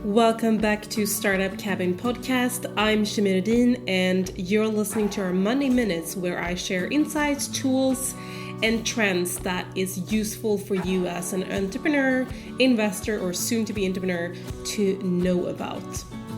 Welcome back to Startup Cabin Podcast. I'm Rhodin, and you're listening to our Monday Minutes, where I share insights, tools, and trends that is useful for you as an entrepreneur, investor, or soon-to-be entrepreneur to know about.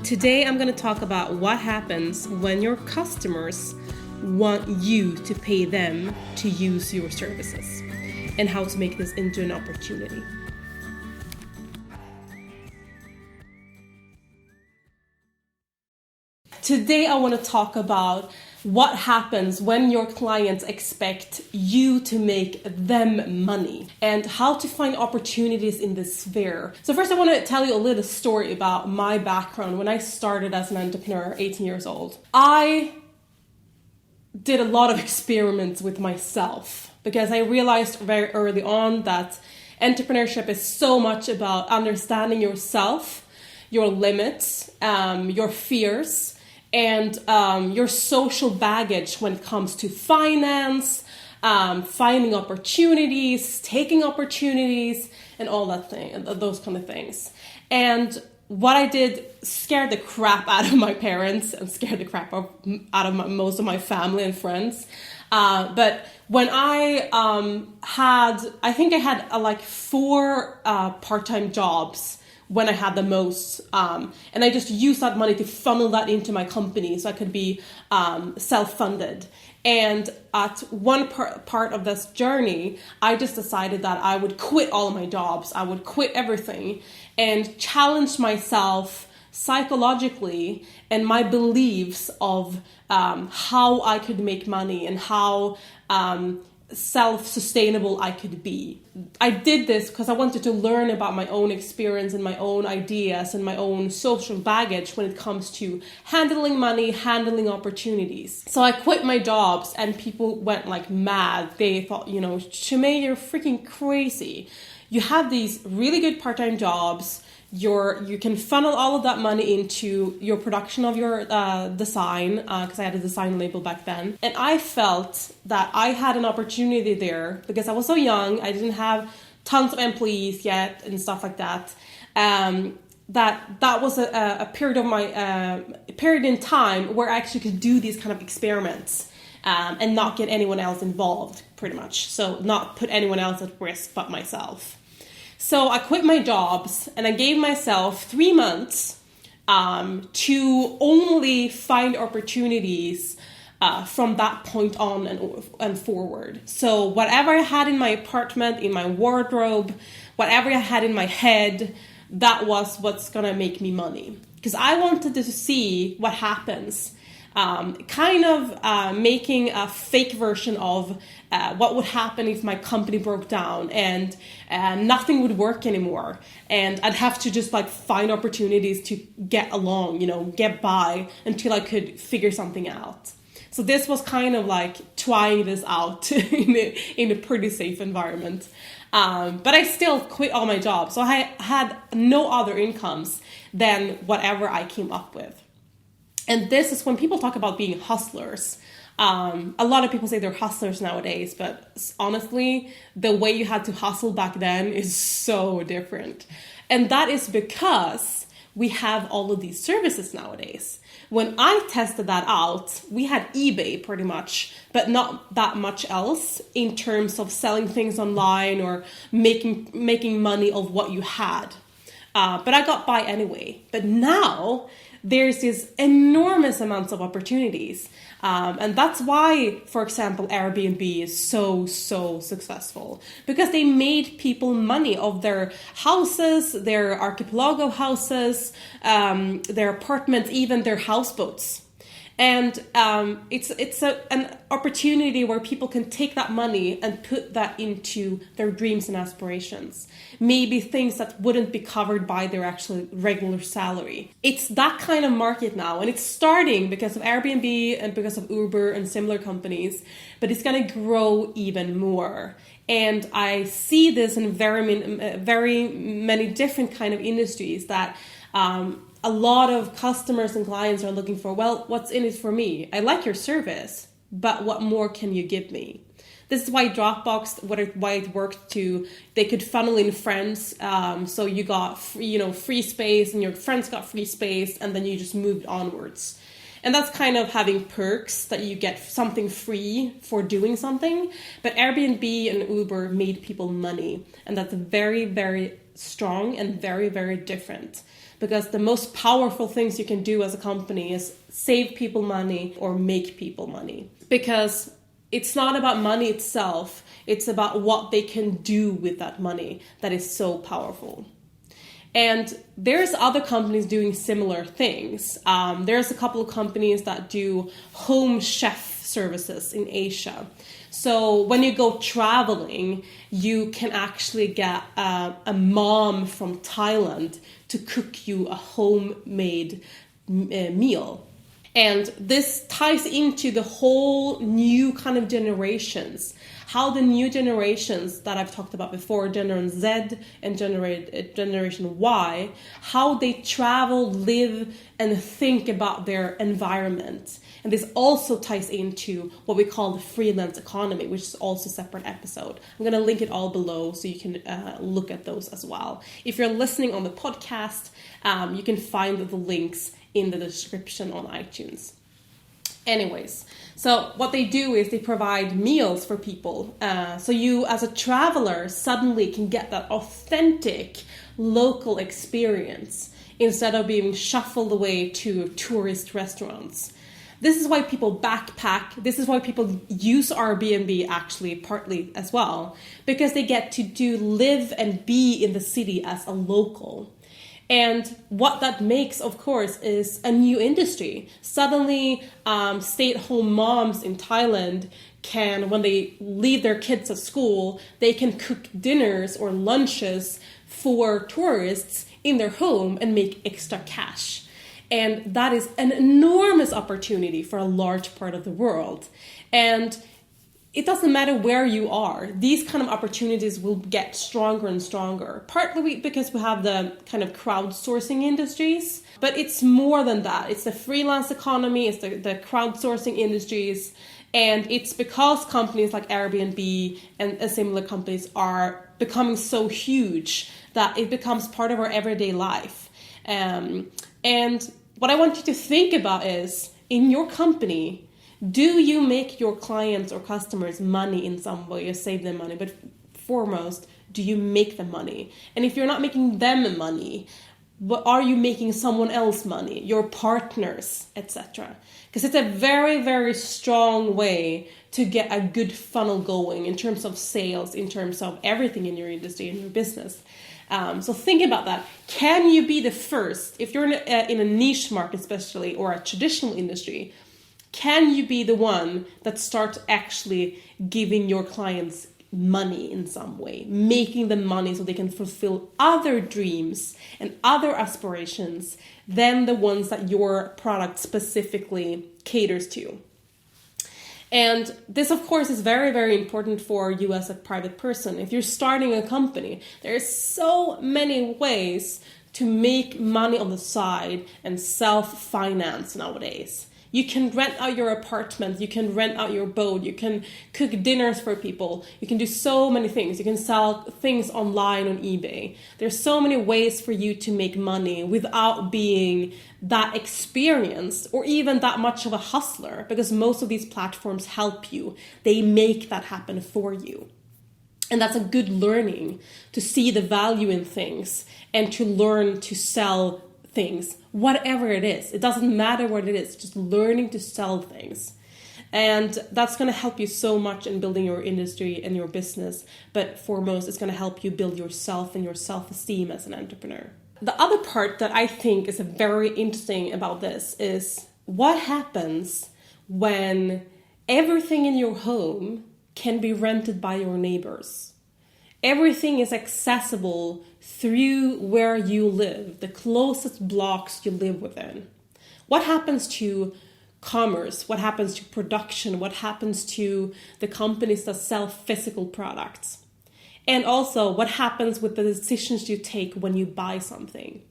Today, I'm going to talk about what happens when your customers want you to pay them to use your services, and how to make this into an opportunity. Today, I want to talk about what happens when your clients expect you to make them money and how to find opportunities in this sphere. So first, I want to tell you a little story about my background. When I started as an entrepreneur, 18 years old, I did a lot of experiments with myself because I realized very early on that entrepreneurship is so much about understanding yourself, your limits, your fears, and your social baggage when it comes to finance, finding opportunities, taking opportunities, and all that thing, those kind of things. And what I did scared the crap out of my parents and scared the crap out of most of my family and friends. But when I had like 4 part-time jobs when I had the most, and I just used that money to funnel that into my company so I could be self-funded. And at one part of this journey, I just decided that I would quit all of my jobs. I would quit everything and challenge myself psychologically and my beliefs of how I could make money and how self-sustainable I could be. I did this because I wanted to learn about my own experience and my own ideas and my own social baggage when it comes to handling money, handling opportunities. So I quit my jobs and people went like mad. They thought, Shimei, you're freaking crazy. You have these really good part-time jobs. You can funnel all of that money into your production of your design, because I had a design label back then. And I felt that I had an opportunity there because I was so young. I didn't have tons of employees yet and stuff like that. That was a period of my period in time where I actually could do these kind of experiments and not get anyone else involved, pretty much. So not put anyone else at risk but myself. So I quit my jobs and I gave myself 3 months to only find opportunities from that point on and forward. So whatever I had in my apartment, in my wardrobe, whatever I had in my head, that was what's going to make me money. Because I wanted to see what happens. Making a fake version of what would happen if my company broke down and nothing would work anymore. And I'd have to just find opportunities to get along, get by until I could figure something out. So this was kind of trying this out in a pretty safe environment. But I still quit all my jobs. So I had no other incomes than whatever I came up with. And this is when people talk about being hustlers. A lot of people say they're hustlers nowadays, but honestly, the way you had to hustle back then is so different. And that is because we have all of these services nowadays. When I tested that out, we had eBay pretty much, but not that much else in terms of selling things online or making money of what you had. But I got by anyway. But now there's these enormous amounts of opportunities. And that's why, for example, Airbnb is so successful. Because they made people money of their houses, their archipelago houses, their apartments, even their houseboats. And it's an opportunity where people can take that money and put that into their dreams and aspirations. Maybe things that wouldn't be covered by their actual regular salary. It's that kind of market now, and it's starting because of Airbnb and because of Uber and similar companies, but it's going to grow even more. And I see this in very many different kind of industries that a lot of customers and clients are looking for, well, what's in it for me? I like your service, but what more can you give me? This is why Dropbox, why it worked too. They could funnel in friends, so you got free space, and your friends got free space, and then you just moved onwards. And that's kind of having perks that you get something free for doing something. But Airbnb and Uber made people money, and that's very, very strong and very, very different. Because the most powerful things you can do as a company is save people money or make people money. Because it's not about money itself, it's about what they can do with that money that is so powerful. And there's other companies doing similar things. There's a couple of companies that do home chef services in Asia. So when you go traveling, you can actually get a mom from Thailand to cook you a homemade meal. And this ties into the whole new kind of generations. How the new generations that I've talked about before, Generation Z and Generation Y, how they travel, live, and think about their environment. And this also ties into what we call the freelance economy, which is also a separate episode. I'm going to link it all below so you can look at those as well. If you're listening on the podcast, you can find the links in the description on iTunes. Anyways, so what they do is they provide meals for people. So you as a traveler suddenly can get that authentic local experience instead of being shuffled away to tourist restaurants. This is why people backpack. This is why people use Airbnb actually partly as well, because they get to live and be in the city as a local. And what that makes, of course, is a new industry. Suddenly, stay-at-home moms in Thailand can, when they leave their kids at school, they can cook dinners or lunches for tourists in their home and make extra cash. And that is an enormous opportunity for a large part of the world. And it doesn't matter where you are. These kind of opportunities will get stronger and stronger, partly because we have the kind of crowdsourcing industries, but it's more than that. It's the freelance economy, it's the crowdsourcing industries, and it's because companies like Airbnb and similar companies are becoming so huge that it becomes part of our everyday life. And what I want you to think about is, in your company, do you make your clients or customers money in some way or save them money? But foremost, do you make them money? And if you're not making them money, but are you making someone else money? Your partners, etc. Because it's a very, very strong way to get a good funnel going in terms of sales, in terms of everything in your industry, in your business. So think about that. Can you be the first, if you're in a niche market especially, or a traditional industry, can you be the one that starts actually giving your clients money in some way, making them money so they can fulfill other dreams and other aspirations than the ones that your product specifically caters to? And this, of course, is very, very important for you as a private person. If you're starting a company, there's so many ways to make money on the side and self-finance nowadays. You can rent out your apartment, you can rent out your boat, you can cook dinners for people, you can do so many things. You can sell things online on eBay. There's so many ways for you to make money without being that experienced or even that much of a hustler, because most of these platforms help you. They make that happen for you. And that's a good learning, to see the value in things and to learn to sell things, whatever it is. It doesn't matter what it is, just learning to sell things. And that's going to help you so much in building your industry and your business. But foremost, it's going to help you build yourself and your self-esteem as an entrepreneur. The other part that I think is very interesting about this is what happens when everything in your home can be rented by your neighbors. Everything is accessible through where you live, the closest blocks you live within. What happens to commerce? What happens to production? What happens to the companies that sell physical products? And also, what happens with the decisions you take when you buy something?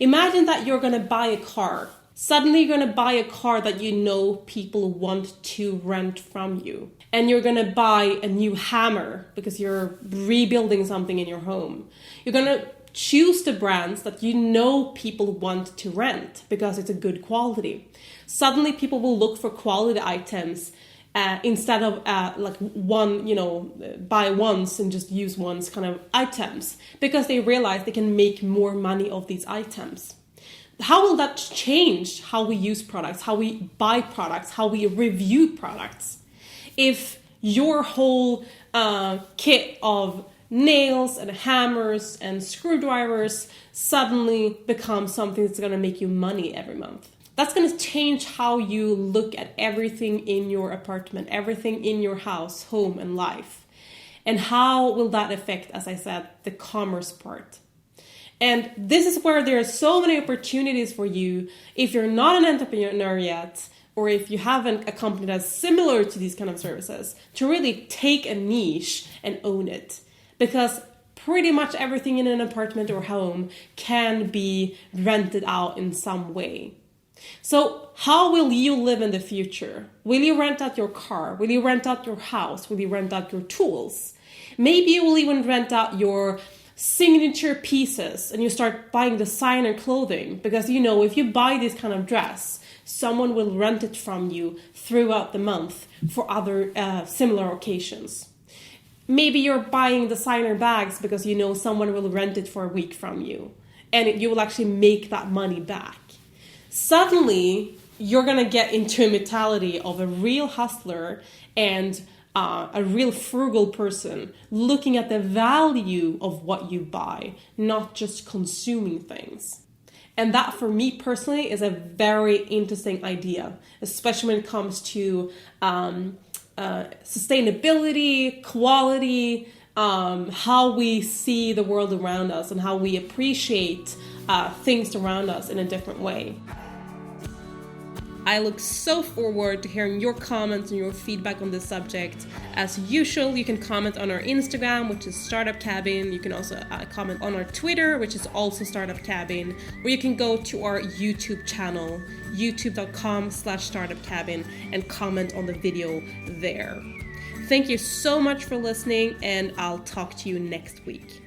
Imagine that you're going to buy a car Suddenly you're going to buy a car that you know people want to rent from you. And you're going to buy a new hammer because you're rebuilding something in your home. You're going to choose the brands that you know people want to rent because it's a good quality. Suddenly people will look for quality items instead of buy once and just use once kind of items, because they realize they can make more money of these items. How will that change how we use products, how we buy products, how we review products? If your whole kit of nails and hammers and screwdrivers suddenly becomes something that's going to make you money every month, that's going to change how you look at everything in your apartment, everything in your house, home, and life. And how will that affect, as I said, the commerce part? And this is where there are so many opportunities for you if you're not an entrepreneur yet, or if you have a company that's similar to these kind of services, to really take a niche and own it. Because pretty much everything in an apartment or home can be rented out in some way. So how will you live in the future? Will you rent out your car? Will you rent out your house? Will you rent out your tools? Maybe you will even rent out your signature pieces and you start buying designer clothing, because if you buy this kind of dress, someone will rent it from you throughout the month for other similar occasions. Maybe you're buying designer bags because someone will rent it for a week from you, and you will actually make that money back. Suddenly, you're going to get into a mentality of a real hustler and a real frugal person, looking at the value of what you buy, not just consuming things. And that, for me personally, is a very interesting idea, especially when it comes to sustainability, quality, how we see the world around us and how we appreciate things around us in a different way. I look so forward to hearing your comments and your feedback on this subject. As usual, you can comment on our Instagram, which is Startup Cabin. You can also comment on our Twitter, which is also Startup Cabin. Or you can go to our YouTube channel, youtube.com/startupcabin, and comment on the video there. Thank you so much for listening, and I'll talk to you next week.